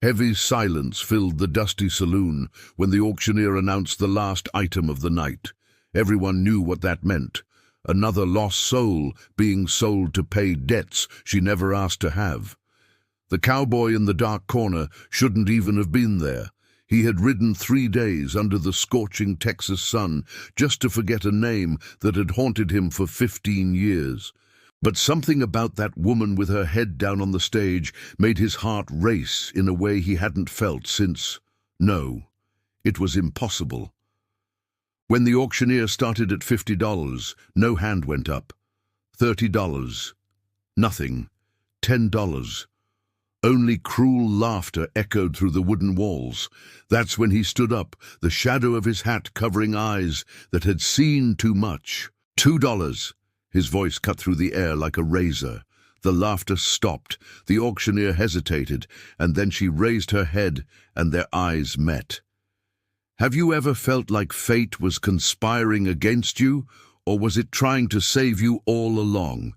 Heavy silence filled the dusty saloon when the auctioneer announced the last item of the night. Everyone knew what that meant. Another lost soul being sold to pay debts she never asked to have. The cowboy in the dark corner shouldn't even have been there. He had ridden 3 days under the scorching Texas sun just to forget a name that had haunted him for 15 years. But something about that woman with her head down on the stage made his heart race in a way he hadn't felt since... No, it was impossible. When the auctioneer started at $50, no hand went up. $30. Nothing. $10. Only cruel laughter echoed through the wooden walls. That's when he stood up, the shadow of his hat covering eyes that had seen too much. $2. His voice cut through the air like a razor. The laughter stopped. The auctioneer hesitated, and then she raised her head, and their eyes met. Have you ever felt like fate was conspiring against you, or was it trying to save you all along?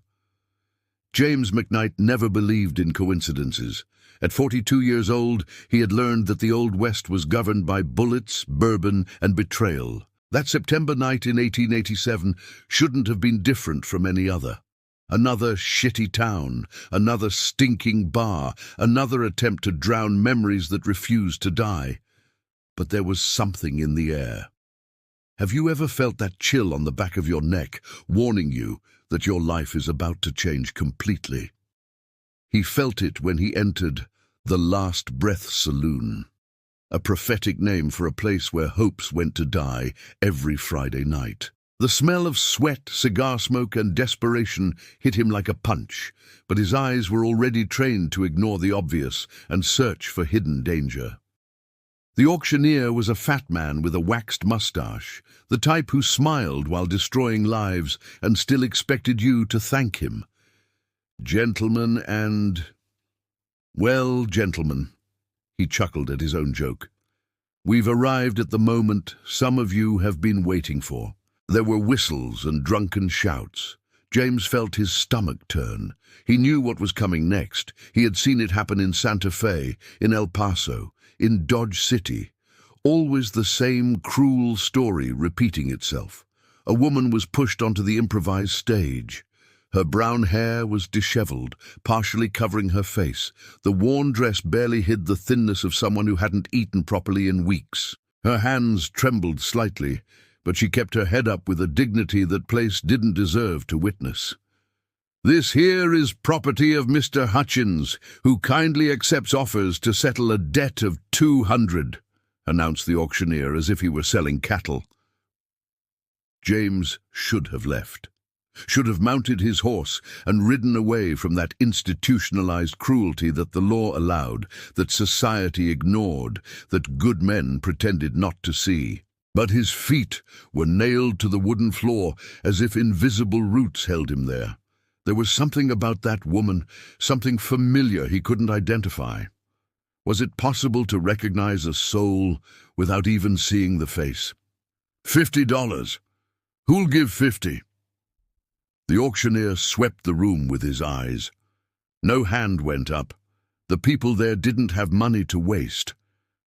James McKnight never believed in coincidences. At 42 years old, he had learned that the Old West was governed by bullets, bourbon, and betrayal. That September night in 1887 shouldn't have been different from any other. Another shitty town, another stinking bar, another attempt to drown memories that refused to die. But there was something in the air. Have you ever felt that chill on the back of your neck, warning you that your life is about to change completely? He felt it when he entered the Last Breath Saloon, a prophetic name for a place where hopes went to die every Friday night. The smell of sweat, cigar smoke, and desperation hit him like a punch, but his eyes were already trained to ignore the obvious and search for hidden danger. The auctioneer was a fat man with a waxed mustache, the type who smiled while destroying lives and still expected you to thank him. Gentlemen and... Well, gentlemen, he chuckled at his own joke. We've arrived at the moment some of you have been waiting for. There were whistles and drunken shouts. James felt his stomach turn. He knew what was coming next. He had seen it happen in Santa Fe, in El Paso, in Dodge City. Always the same cruel story repeating itself. A woman was pushed onto the improvised stage. Her brown hair was disheveled, partially covering her face. The worn dress barely hid the thinness of someone who hadn't eaten properly in weeks. Her hands trembled slightly, but she kept her head up with a dignity that place didn't deserve to witness. This here is property of Mr. Hutchins, who kindly accepts offers to settle a debt of $200, announced the auctioneer as if he were selling cattle. James should have left. Should have mounted his horse and ridden away from that institutionalized cruelty that the law allowed, that society ignored, that good men pretended not to see. But his feet were nailed to the wooden floor as if invisible roots held him there. There was something about that woman, something familiar he couldn't identify. Was it possible to recognize a soul without even seeing the face? $50. Who'll give 50? The auctioneer swept the room with his eyes. No hand went up. The people there didn't have money to waste.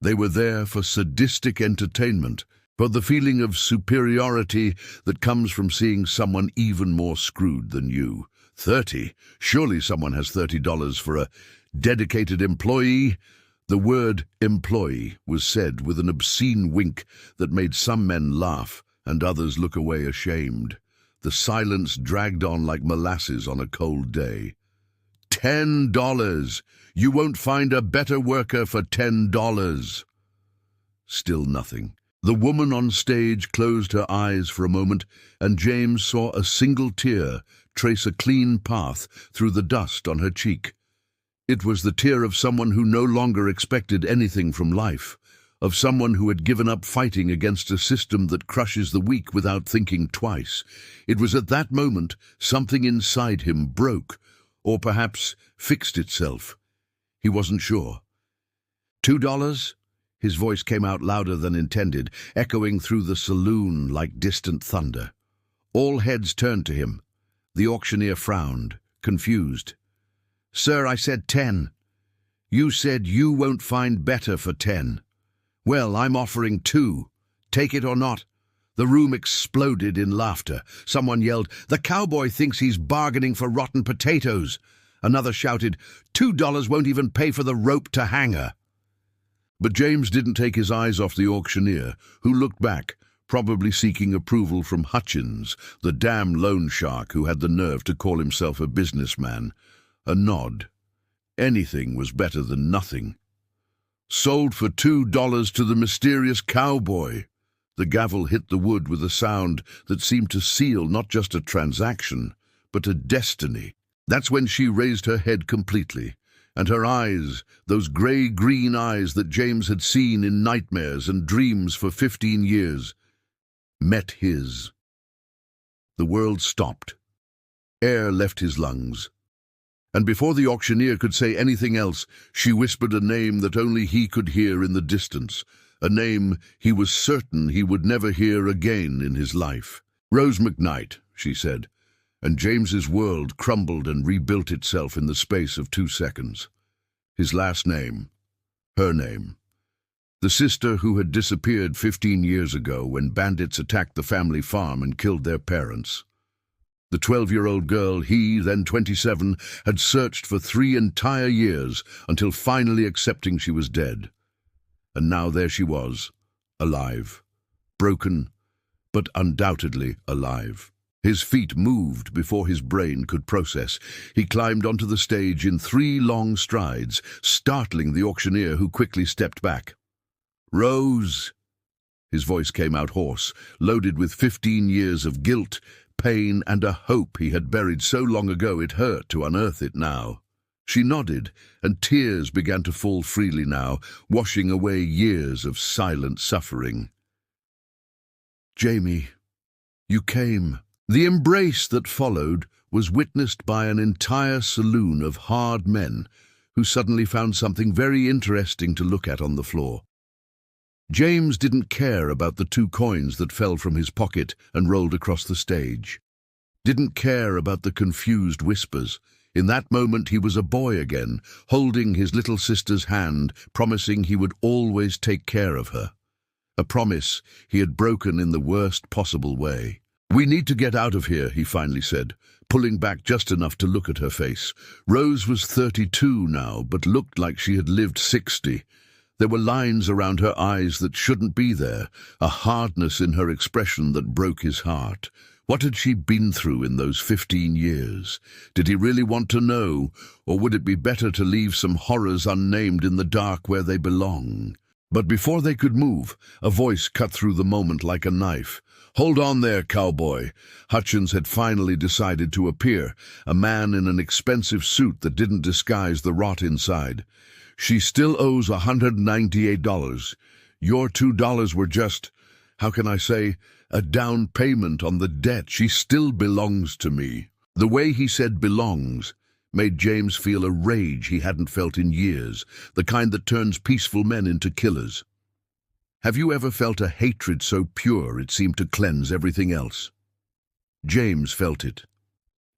They were there for sadistic entertainment, for the feeling of superiority that comes from seeing someone even more screwed than you. 30? Surely someone has $30 for a dedicated employee? The word employee was said with an obscene wink that made some men laugh and others look away ashamed. The silence dragged on like molasses on a cold day. $10! You won't find a better worker for $10. Still nothing. The woman on stage closed her eyes for a moment, and James saw a single tear trace a clean path through the dust on her cheek. It was the tear of someone who no longer expected anything from life, of someone who had given up fighting against a system that crushes the weak without thinking twice. It was at that moment something inside him broke, or perhaps fixed itself. He wasn't sure. $2? His voice came out louder than intended, echoing through the saloon like distant thunder. All heads turned to him. The auctioneer frowned, confused. "Sir, I said 10. You said you won't find better for 10. Well, I'm offering 2. Take it or not." The room exploded in laughter. Someone yelled, "The cowboy thinks he's bargaining for rotten potatoes." Another shouted, $2 won't even pay for the rope to hang her." But James didn't take his eyes off the auctioneer, who looked back, probably seeking approval from Hutchins, the damn loan shark who had the nerve to call himself a businessman. A nod. Anything was better than nothing. "Sold for $2 to the mysterious cowboy." The gavel hit the wood with a sound that seemed to seal not just a transaction, but a destiny. That's when she raised her head completely, and her eyes, those grey-green eyes that James had seen in nightmares and dreams for 15 years, met his. The world stopped. Air left his lungs. And before the auctioneer could say anything else, she whispered a name that only he could hear in the distance, a name he was certain he would never hear again in his life. "Rose McKnight," she said, and James's world crumbled and rebuilt itself in the space of 2 seconds. His last name, her name. The sister who had disappeared 15 years ago when bandits attacked the family farm and killed their parents. The 12-year-old girl he, then 27, had searched for 3 entire years until finally accepting she was dead. And now there she was, alive. Broken, but undoubtedly alive. His feet moved before his brain could process. He climbed onto the stage in 3 long strides, startling the auctioneer, who quickly stepped back. "Rose!" His voice came out hoarse, loaded with 15 years of guilt, pain, and a hope he had buried so long ago it hurt to unearth it now. She nodded, and tears began to fall freely now, washing away years of silent suffering. "Jamie, you came." The embrace that followed was witnessed by an entire saloon of hard men who suddenly found something very interesting to look at on the floor. James didn't care about the 2 coins that fell from his pocket and rolled across the stage. Didn't care about the confused whispers. In that moment he was a boy again, holding his little sister's hand, promising he would always take care of her. A promise he had broken in the worst possible way. "We need to get out of here," he finally said, pulling back just enough to look at her face. Rose was 32 now, but looked like she had lived 60. There were lines around her eyes that shouldn't be there, a hardness in her expression that broke his heart. What had she been through in those 15 years? Did he really want to know, or would it be better to leave some horrors unnamed in the dark where they belong? But before they could move, a voice cut through the moment like a knife. "Hold on there, cowboy." Hutchins had finally decided to appear, a man in an expensive suit that didn't disguise the rot inside. "She still owes $198. Your $2 were just, how can I say, a down payment on the debt. She still belongs to me." The way he said belongs made James feel a rage he hadn't felt in years, the kind that turns peaceful men into killers. Have you ever felt a hatred so pure it seemed to cleanse everything else? James felt it.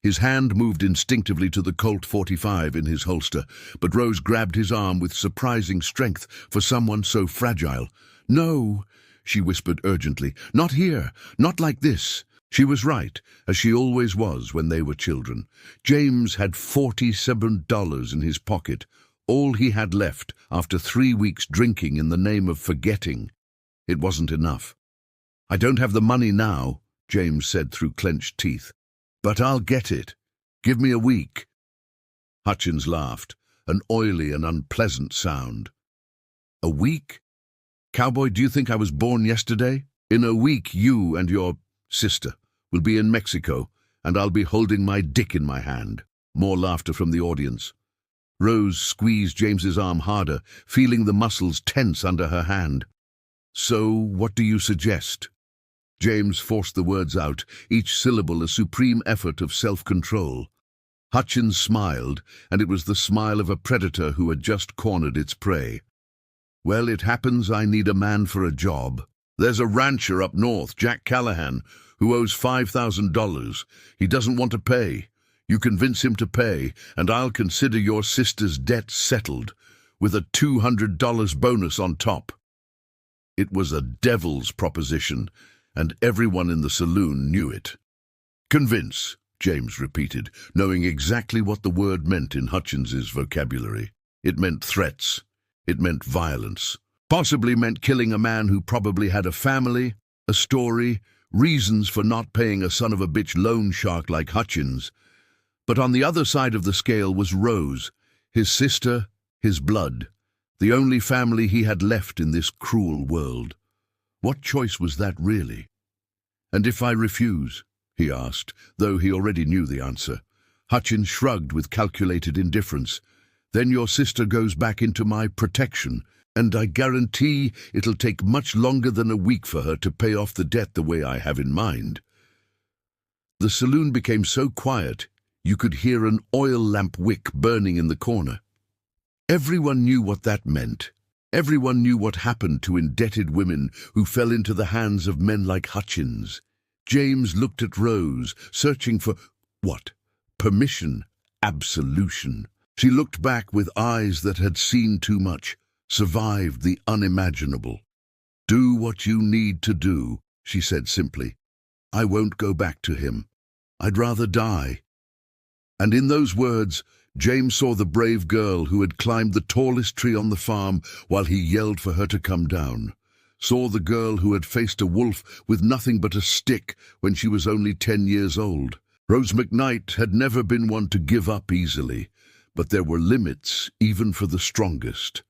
His hand moved instinctively to the Colt .45 in his holster, but Rose grabbed his arm with surprising strength for someone so fragile. "No," she whispered urgently. "Not here. Not like this." She was right, as she always was when they were children. James had $47 in his pocket, all he had left after 3 weeks drinking in the name of forgetting. It wasn't enough. "I don't have the money now," James said through clenched teeth. "But I'll get it. Give me a week." Hutchins laughed, an oily and unpleasant sound. "A week? Cowboy, do you think I was born yesterday? In a week you and your sister will be in Mexico, and I'll be holding my dick in my hand." More laughter from the audience. Rose squeezed James's arm harder, feeling the muscles tense under her hand. "So, what do you suggest?" James forced the words out, each syllable a supreme effort of self-control. Hutchins smiled, and it was the smile of a predator who had just cornered its prey. "Well, it happens I need a man for a job. There's a rancher up north, Jack Callahan, who owes $5,000. He doesn't want to pay. You convince him to pay, and I'll consider your sister's debt settled. with a $200 bonus on top. It was a devil's proposition, and everyone in the saloon knew it. Convince, James repeated, knowing exactly what the word meant in Hutchins's vocabulary. It meant threats. It meant violence. Possibly meant killing a man who probably had a family, a story, reasons for not paying a son-of-a-bitch loan shark like Hutchins. But on the other side of the scale was Rose, his sister, his blood, the only family he had left in this cruel world. What choice was that really? "And if I refuse?" he asked, though he already knew the answer. Hutchins shrugged with calculated indifference. "Then your sister goes back into my protection, and I guarantee it'll take much longer than a week for her to pay off the debt the way I have in mind." The saloon became so quiet you could hear an oil lamp wick burning in the corner. Everyone knew what that meant. Everyone knew what happened to indebted women who fell into the hands of men like Hutchins. James looked at Rose, searching for, what? Permission, absolution. She looked back with eyes that had seen too much, survived the unimaginable. "Do what you need to do," she said simply. "I won't go back to him. I'd rather die." And in those words, James saw the brave girl who had climbed the tallest tree on the farm while he yelled for her to come down. Saw the girl who had faced a wolf with nothing but a stick when she was only 10 years old. Rose McKnight had never been one to give up easily, but there were limits even for the strongest.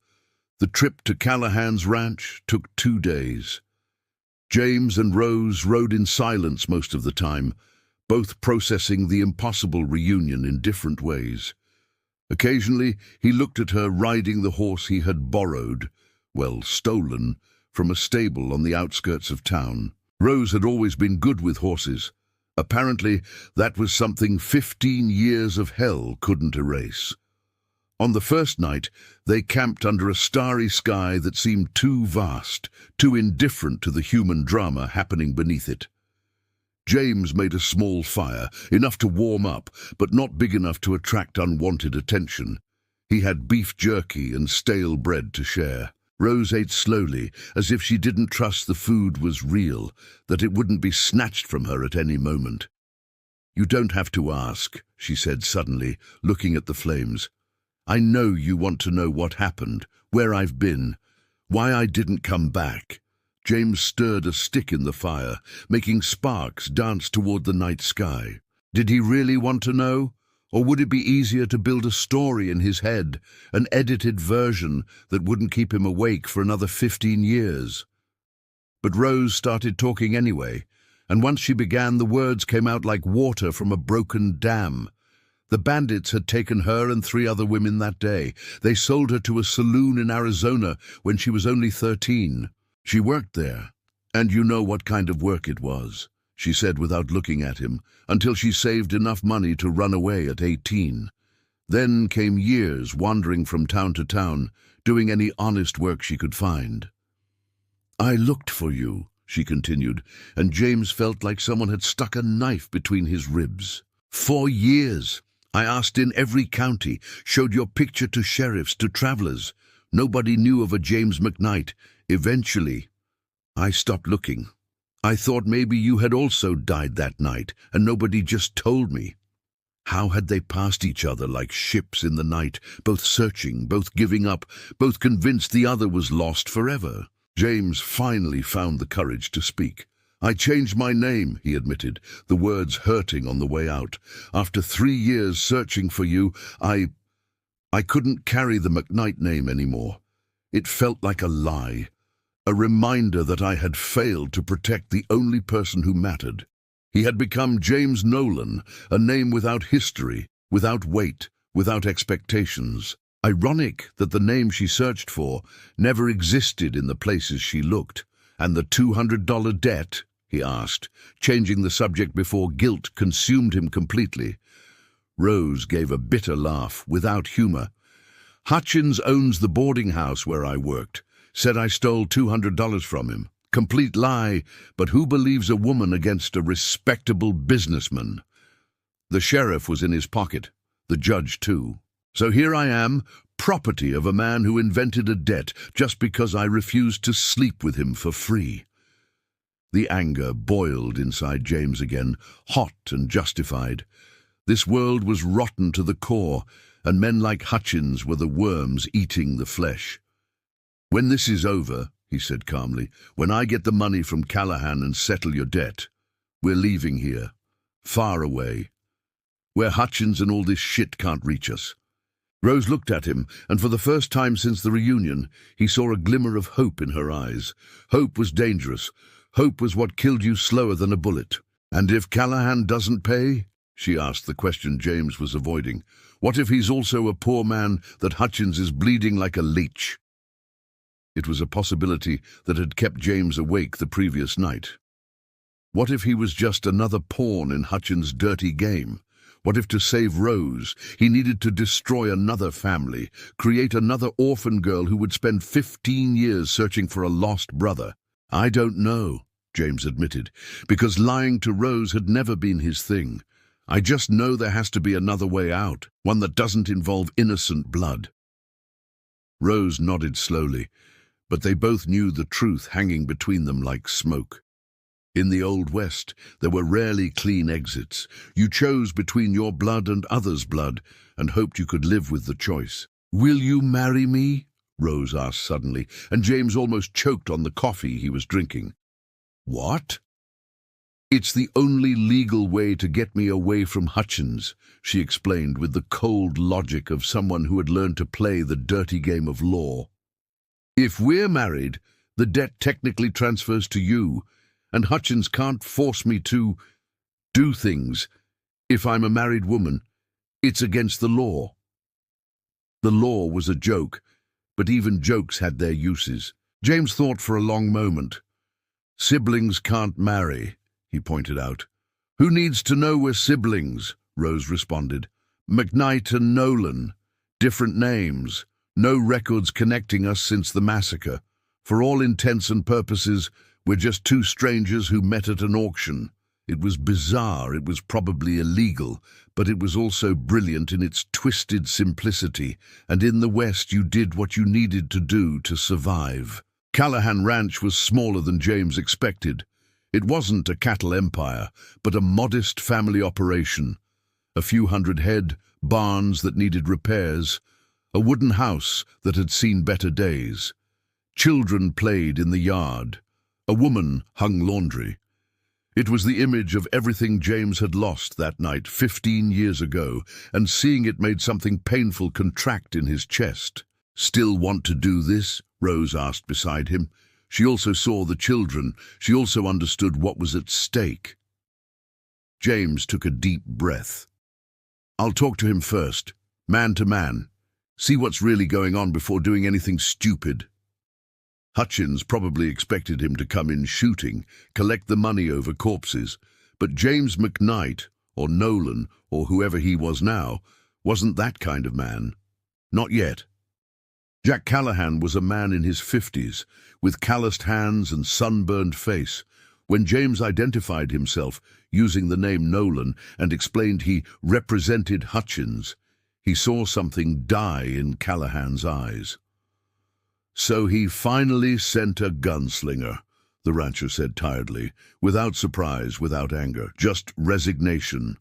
The trip to Callahan's ranch took 2 days. James and Rose rode in silence most of the time, both processing the impossible reunion in different ways. Occasionally, he looked at her riding the horse he had borrowed, well, stolen, from a stable on the outskirts of town. Rose had always been good with horses. Apparently, that was something 15 years of hell couldn't erase. On the first night, they camped under a starry sky that seemed too vast, too indifferent to the human drama happening beneath it. James made a small fire, enough to warm up, but not big enough to attract unwanted attention. He had beef jerky and stale bread to share. Rose ate slowly, as if she didn't trust the food was real, that it wouldn't be snatched from her at any moment. "You don't have to ask," she said suddenly, looking at the flames. "I know you want to know what happened, where I've been, why I didn't come back." James stirred a stick in the fire, making sparks dance toward the night sky. Did he really want to know? Or would it be easier to build a story in his head, an edited version that wouldn't keep him awake for another 15 years? But Rose started talking anyway, and once she began, the words came out like water from a broken dam. The bandits had taken her and 3 other women that day. They sold her to a saloon in Arizona when she was only 13. She worked there, and you know what kind of work it was, she said without looking at him, until she saved enough money to run away at 18. Then came years wandering from town to town, doing any honest work she could find. "I looked for you," she continued, and James felt like someone had stuck a knife between his ribs. "For years. I asked in every county, showed your picture to sheriffs, to travelers. Nobody knew of a James McKnight. Eventually, I stopped looking. I thought maybe you had also died that night, and nobody just told me." How had they passed each other like ships in the night, both searching, both giving up, both convinced the other was lost forever? James finally found the courage to speak. "I changed my name," he admitted, the words hurting on the way out. "After 3 years searching for you, I couldn't carry the McKnight name anymore. It felt like a lie, a reminder that I had failed to protect the only person who mattered. He had become James Nolan, a name without history, without weight, without expectations. Ironic that the name she searched for never existed in the places she looked. And the $200 debt?" he asked, changing the subject before guilt consumed him completely. Rose gave a bitter laugh, without humor. "Hutchins owns the boarding house where I worked. Said I stole $200 from him. Complete lie, but who believes a woman against a respectable businessman?" The sheriff was in his pocket, the judge too. "So here I am, property of a man who invented a debt just because I refused to sleep with him for free. The anger boiled inside James again, hot and justified. This world was rotten to the core, and men like Hutchins were the worms eating the flesh. "When this is over," he said calmly, "when I get the money from Callahan and settle your debt, we're leaving here, far away, where Hutchins and all this shit can't reach us." Rose looked at him, and for the first time since the reunion, he saw a glimmer of hope in her eyes. Hope was dangerous. Hope was what killed you slower than a bullet. "And if Callahan doesn't pay?" she asked, the question James was avoiding. "What if he's also a poor man that Hutchins is bleeding like a leech?" It was a possibility that had kept James awake the previous night. What if he was just another pawn in Hutchins' dirty game? What if to save Rose, he needed to destroy another family, create another orphan girl who would spend 15 years searching for a lost brother? "I don't know," James admitted, because lying to Rose had never been his thing. "I just know there has to be another way out, one that doesn't involve innocent blood." Rose nodded slowly, but they both knew the truth hanging between them like smoke. In the Old West, there were rarely clean exits. You chose between your blood and others' blood and hoped you could live with the choice. "Will you marry me?" Rose asked suddenly, and James almost choked on the coffee he was drinking. "What?" "It's the only legal way to get me away from Hutchins," she explained with the cold logic of someone who had learned to play the dirty game of law. "If we're married, the debt technically transfers to you, and Hutchins can't force me to do things. If I'm a married woman, it's against the law." The law was a joke, but even jokes had their uses. James thought for a long moment. "Siblings can't marry," he pointed out. "Who needs to know we're siblings?" Rose responded. "McKnight and Nolan. Different names. No records connecting us since the massacre. For all intents and purposes, we're just two strangers who met at an auction. It was bizarre, it was probably illegal, but it was also brilliant in its twisted simplicity, and in the West you did what you needed to do to survive." Callahan Ranch was smaller than James expected. It wasn't a cattle empire, but a modest family operation. A few hundred head, barns that needed repairs, a wooden house that had seen better days. Children played in the yard. A woman hung laundry. It was the image of everything James had lost that night 15 years ago, and seeing it made something painful contract in his chest. "Still want to do this?" Rose asked beside him. She also saw the children. She also understood what was at stake. James took a deep breath. "I'll talk to him first, man to man. See what's really going on before doing anything stupid." Hutchins probably expected him to come in shooting, collect the money over corpses, but James McKnight, or Nolan, or whoever he was now, wasn't that kind of man. Not yet. Jack Callahan was a man in his 50s, with calloused hands and sunburned face. When James identified himself using the name Nolan and explained he represented Hutchins, he saw something die in Callahan's eyes. "So he finally sent a gunslinger," the rancher said tiredly, without surprise, without anger, just resignation.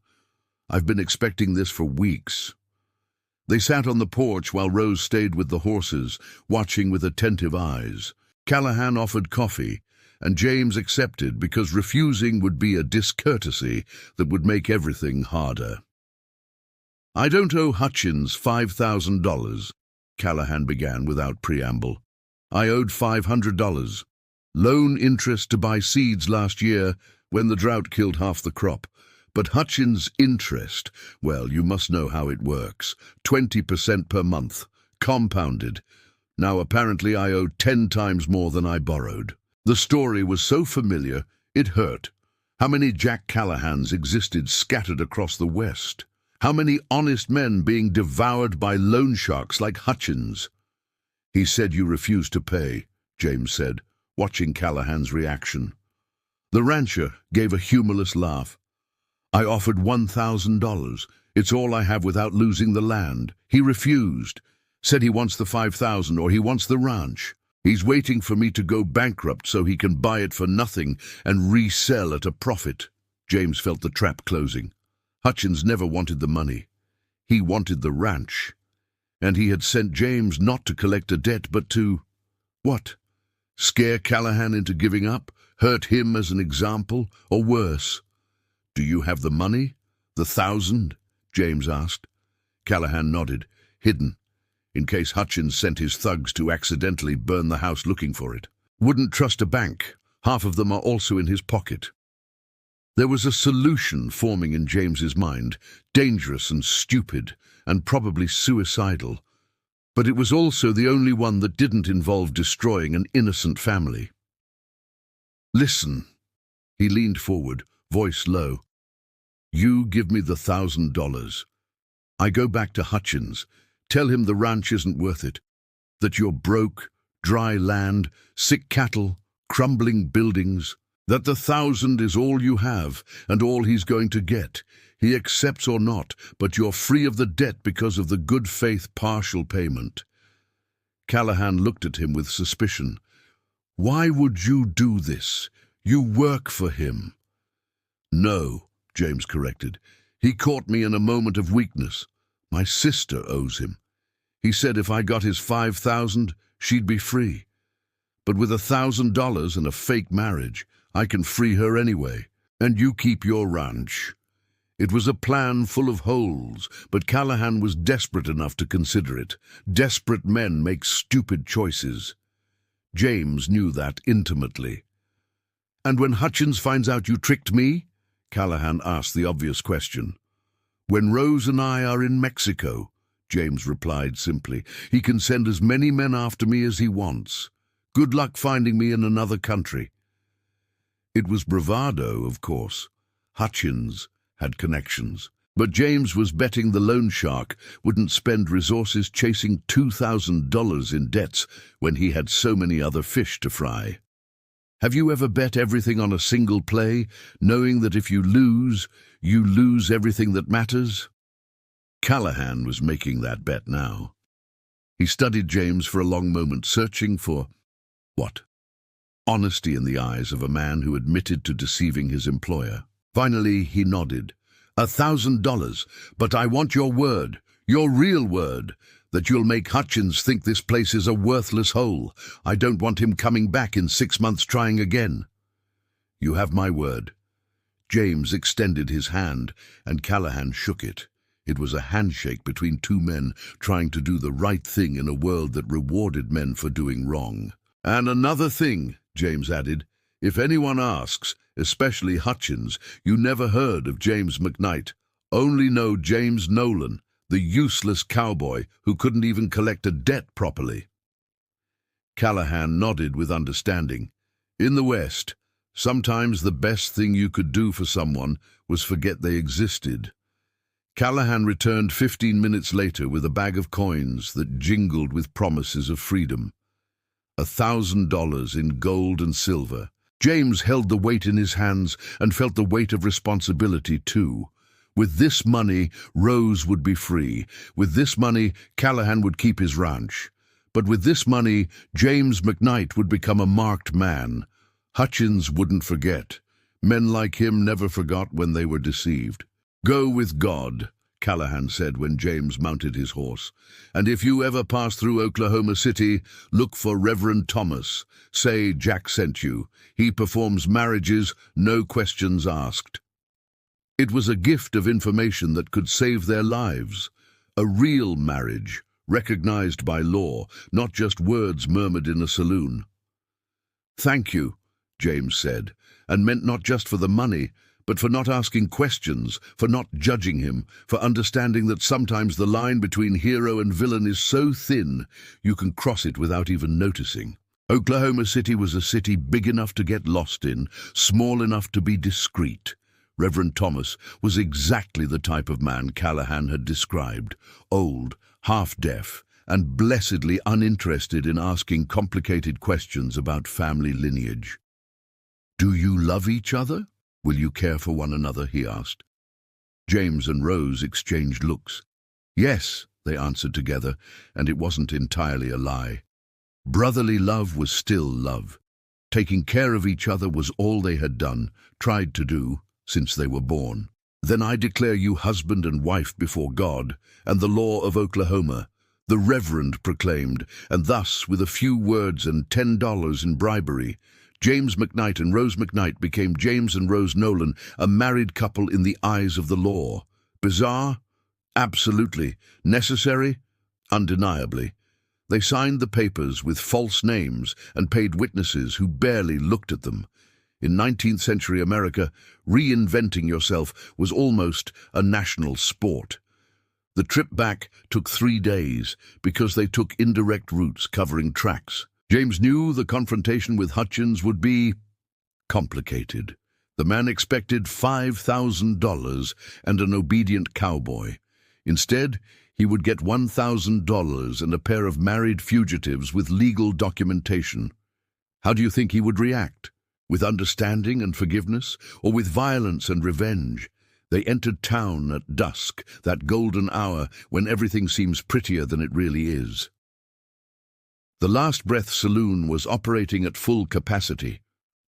"I've been expecting this for weeks." They sat on the porch while Rose stayed with the horses, watching with attentive eyes. Callahan offered coffee, and James accepted because refusing would be a discourtesy that would make everything harder. "I don't owe Hutchins $5,000, Callahan began without preamble. "I owed $500. Loan interest to buy seeds last year when the drought killed half the crop. But Hutchins' interest, well, you must know how it works. 20% per month, compounded. Now apparently I owed 10 times more than I borrowed." The story was so familiar, it hurt. How many Jack Callahans existed scattered across the West? How many honest men being devoured by loan sharks like Hutchins? "He said you refused to pay," James said, watching Callahan's reaction. The rancher gave a humorless laugh. "I offered $1,000. It's all I have without losing the land. He refused. Said he wants the 5,000 or he wants the ranch. He's waiting for me to go bankrupt so he can buy it for nothing and resell at a profit. James felt the trap closing. Hutchins never wanted the money. He wanted the ranch. And he had sent James not to collect a debt but to... what? Scare Callahan into giving up? Hurt him as an example? Or worse? "Do you have the money? The 1,000?" James asked. Callahan nodded, hidden, in case Hutchins sent his thugs to accidentally burn the house looking for it. Wouldn't trust a bank. Half of them are also in his pocket. There was a solution forming in James's mind, dangerous and stupid, and probably suicidal. But it was also the only one that didn't involve destroying an innocent family. "Listen." He leaned forward, voice low. "You give me the $1,000. I go back to Hutchins, tell him the ranch isn't worth it, that you're broke, dry land, sick cattle, crumbling buildings, that the 1,000 is all you have and all he's going to get. He accepts or not, but you're free of the debt because of the good faith partial payment." Callahan looked at him with suspicion. "Why would you do this? You work for him." "No," James corrected. "He caught me in a moment of weakness. My sister owes him. He said if I got his 5,000, she'd be free. But with $1,000 and a fake marriage, I can free her anyway, and you keep your ranch." It was a plan full of holes, but Callahan was desperate enough to consider it. Desperate men make stupid choices. James knew that intimately. "And when Hutchins finds out you tricked me?" Callahan asked the obvious question. "When Rose and I are in Mexico," James replied simply. "He can send as many men after me as he wants. Good luck finding me in another country." It was bravado, of course. Hutchins had connections. But James was betting the loan shark wouldn't spend resources chasing $2,000 in debts when he had so many other fish to fry. Have you ever bet everything on a single play, knowing that if you lose everything that matters? Callahan was making that bet now. He studied James for a long moment, searching for, what? Honesty in the eyes of a man who admitted to deceiving his employer. Finally, he nodded. $1,000, but I want your word, your real word, that you'll make Hutchins think this place is a worthless hole. I don't want him coming back in 6 months trying again." "You have my word." James extended his hand, and Callahan shook it. It was a handshake between two men trying to do the right thing in a world that rewarded men for doing wrong. "And another thing," James added, "if anyone asks, especially Hutchins, you never heard of James McKnight. Only know James Nolan, the useless cowboy who couldn't even collect a debt properly." Callahan nodded with understanding. In the West, sometimes the best thing you could do for someone was forget they existed. Callahan returned 15 minutes later with a bag of coins that jingled with promises of freedom. $1,000 in gold and silver. James held the weight in his hands and felt the weight of responsibility too. With this money, Rose would be free. With this money, Callahan would keep his ranch. But with this money, James McKnight would become a marked man. Hutchins wouldn't forget. Men like him never forgot when they were deceived. "Go with God," Callahan said when James mounted his horse. "And if you ever pass through Oklahoma City, look for Reverend Thomas. Say Jack sent you. He performs marriages, no questions asked." It was a gift of information that could save their lives. A real marriage, recognized by law, not just words murmured in a saloon. "Thank you," James said, and meant not just for the money, but for not asking questions, for not judging him, for understanding that sometimes the line between hero and villain is so thin you can cross it without even noticing. Oklahoma City was a city big enough to get lost in, small enough to be discreet. Reverend Thomas was exactly the type of man Callahan had described, old, half-deaf, and blessedly uninterested in asking complicated questions about family lineage. "Do you love each other? Will you care for one another?" he asked. James and Rose exchanged looks. "Yes," they answered together, and it wasn't entirely a lie. Brotherly love was still love. Taking care of each other was all they had done, tried to do, since they were born. Then I declare you husband and wife before God and the law of Oklahoma, the Reverend proclaimed, and thus, with a few words and $10 in bribery, James McKnight and Rose McKnight became James and Rose Nolan, a married couple in the eyes of the law. Bizarre? Absolutely. Necessary? Undeniably. They signed the papers with false names and paid witnesses who barely looked at them. In 19th century America, reinventing yourself was almost a national sport. The trip back took 3 days because they took indirect routes covering tracks. James knew the confrontation with Hutchins would be complicated. The man expected $5,000 and an obedient cowboy. Instead, he would get $1,000 and a pair of married fugitives with legal documentation. How do you think he would react? With understanding and forgiveness, or with violence and revenge? They entered town at dusk, that golden hour when everything seems prettier than it really is. The Last Breath Saloon was operating at full capacity,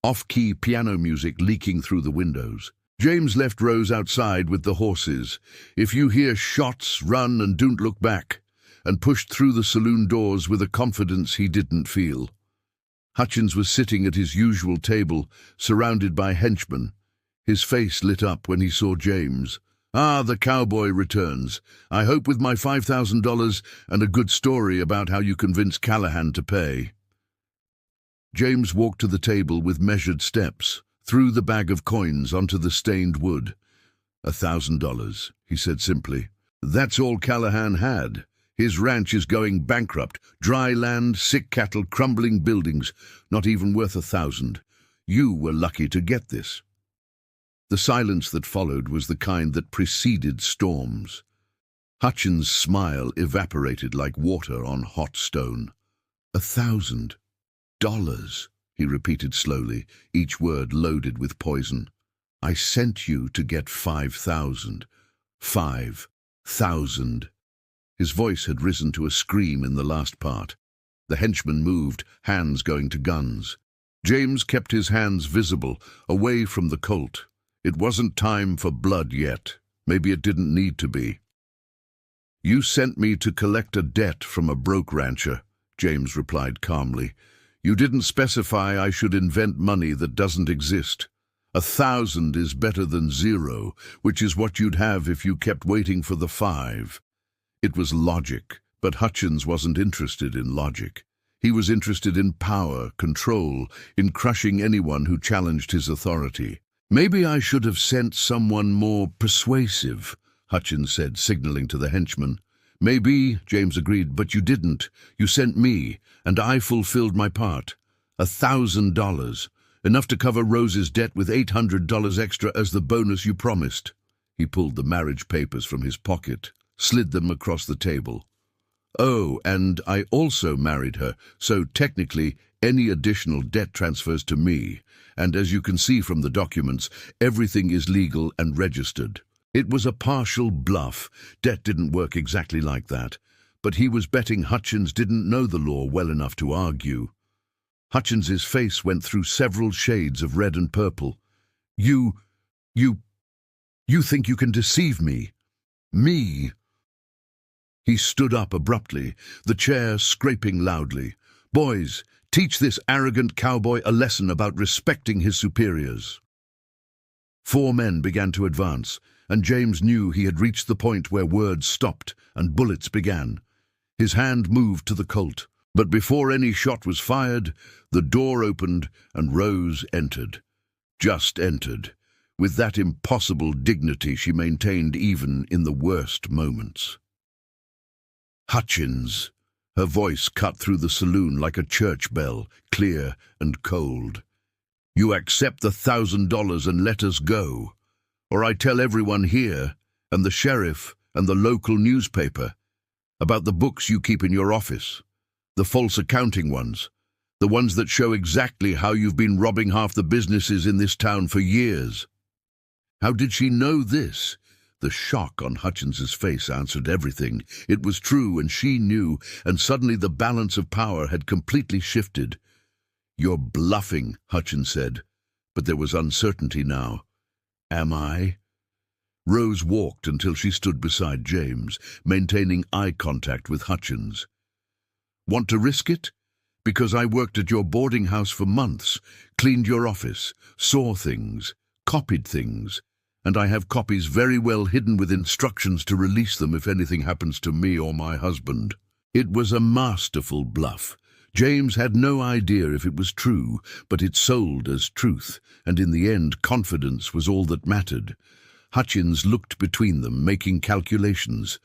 off-key piano music leaking through the windows. James left Rose outside with the horses. "If you hear shots, run and don't look back," and pushed through the saloon doors with a confidence he didn't feel. Hutchins was sitting at his usual table, surrounded by henchmen. His face lit up when he saw James. "Ah, the cowboy returns. I hope with my $5,000 and a good story about how you convinced Callahan to pay." James walked to the table with measured steps, threw the bag of coins onto the stained wood. $1,000, he said simply. "That's all Callahan had. His ranch is going bankrupt. Dry land, sick cattle, crumbling buildings, not even worth $1,000. You were lucky to get this." The silence that followed was the kind that preceded storms. Hutchins' smile evaporated like water on hot stone. $1,000, he repeated slowly, each word loaded with poison. "I sent you to get 5,000. 5,000. His voice had risen to a scream in the last part. The henchman moved, hands going to guns. James kept his hands visible, away from the Colt. It wasn't time for blood yet. Maybe it didn't need to be. "You sent me to collect a debt from a broke rancher," James replied calmly. "You didn't specify I should invent money that doesn't exist. 1,000 is better than 0, which is what you'd have if you kept waiting for the 5. It was logic, but Hutchins wasn't interested in logic. He was interested in power, control, in crushing anyone who challenged his authority. "Maybe I should have sent someone more persuasive," Hutchins said, signaling to the henchman. "Maybe," James agreed, "but you didn't. You sent me, and I fulfilled my part. $1,000, enough to cover Rose's debt with $800 extra as the bonus you promised." He pulled the marriage papers from his pocket, slid them across the table. "Oh, and I also married her, so technically any additional debt transfers to me, and as you can see from the documents, everything is legal and registered." It was a partial bluff. Debt didn't work exactly like that, but he was betting Hutchins didn't know the law well enough to argue. Hutchins's face went through several shades of red and purple. You think you can deceive me? Me?" He stood up abruptly, the chair scraping loudly. "Boys, teach this arrogant cowboy a lesson about respecting his superiors." 4 men began to advance, and James knew he had reached the point where words stopped and bullets began. His hand moved to the Colt, but before any shot was fired, the door opened and Rose entered. Just entered, with that impossible dignity she maintained even in the worst moments. "Hutchins," her voice cut through the saloon like a church bell, clear and cold. "You accept the $1,000 and let us go, or I tell everyone here, and the sheriff, and the local newspaper, about the books you keep in your office, the false accounting ones, the ones that show exactly how you've been robbing half the businesses in this town for years." How did she know this? The shock on Hutchins's face answered everything. It was true, and she knew, and suddenly the balance of power had completely shifted. "You're bluffing," Hutchins said, but there was uncertainty now. "Am I?" Rose walked until she stood beside James, maintaining eye contact with Hutchins. "Want to risk it? Because I worked at your boarding house for months, cleaned your office, saw things, copied things, and I have copies very well hidden with instructions to release them if anything happens to me or my husband." It was a masterful bluff. James had no idea if it was true, but it sold as truth, and in the end confidence was all that mattered. Hutchins looked between them, making calculations.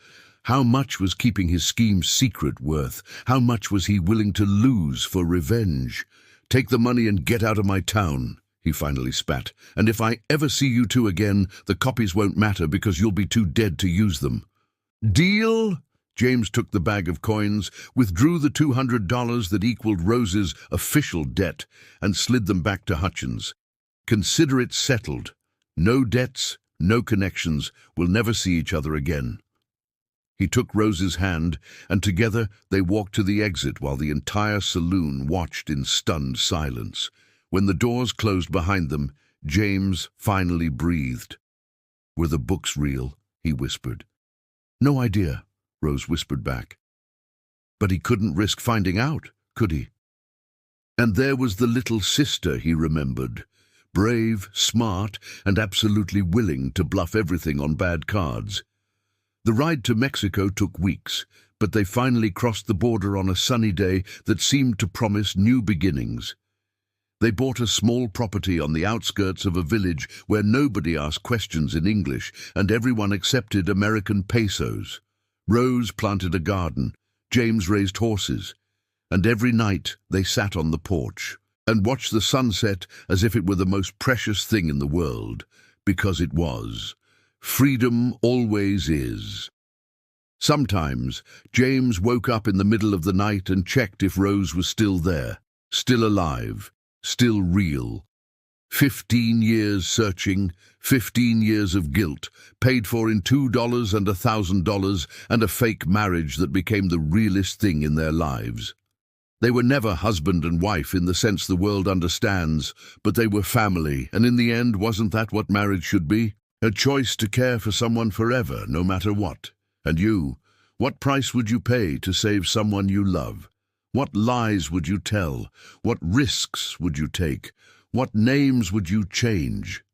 How much was keeping his scheme secret worth? How much was he willing to lose for revenge? "Take the money and get out of my town," he finally spat. "And if I ever see you two again, the copies won't matter because you'll be too dead to use them." "Deal?" James took the bag of coins, withdrew the $200 that equaled Rose's official debt, and slid them back to Hutchins. "Consider it settled. No debts, no connections. We'll never see each other again." He took Rose's hand, and together they walked to the exit while the entire saloon watched in stunned silence. When the doors closed behind them, James finally breathed. "Were the books real?" he whispered. "No idea," Rose whispered back. But he couldn't risk finding out, could he? And there was the little sister he remembered. Brave, smart, and absolutely willing to bluff everything on bad cards. The ride to Mexico took weeks, but they finally crossed the border on a sunny day that seemed to promise new beginnings. They bought a small property on the outskirts of a village where nobody asked questions in English and everyone accepted American pesos. Rose planted a garden, James raised horses, and every night they sat on the porch and watched the sunset as if it were the most precious thing in the world, because it was. Freedom always is. Sometimes James woke up in the middle of the night and checked if Rose was still there, still alive, still real. 15 years searching, 15 years of guilt, paid for in $2 and $1,000, and a fake marriage that became the realest thing in their lives. They were never husband and wife in the sense the world understands, but they were family, and in the end, wasn't that what marriage should be? A choice to care for someone forever, no matter what. And you, what price would you pay to save someone you love? What lies would you tell? What risks would you take? What names would you change?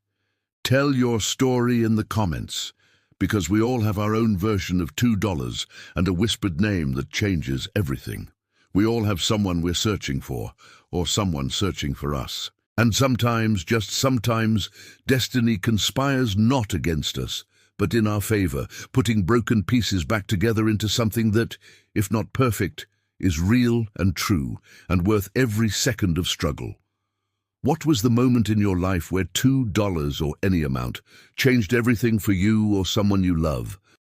Tell your story in the comments, because we all have our own version of $2 and a whispered name that changes everything. We all have someone we're searching for, or someone searching for us. And sometimes, just sometimes, destiny conspires not against us, but in our favor, putting broken pieces back together into something that, if not perfect, is real and true, and worth every second of struggle. What was the moment in your life where $2 or any amount changed everything for you or someone you love?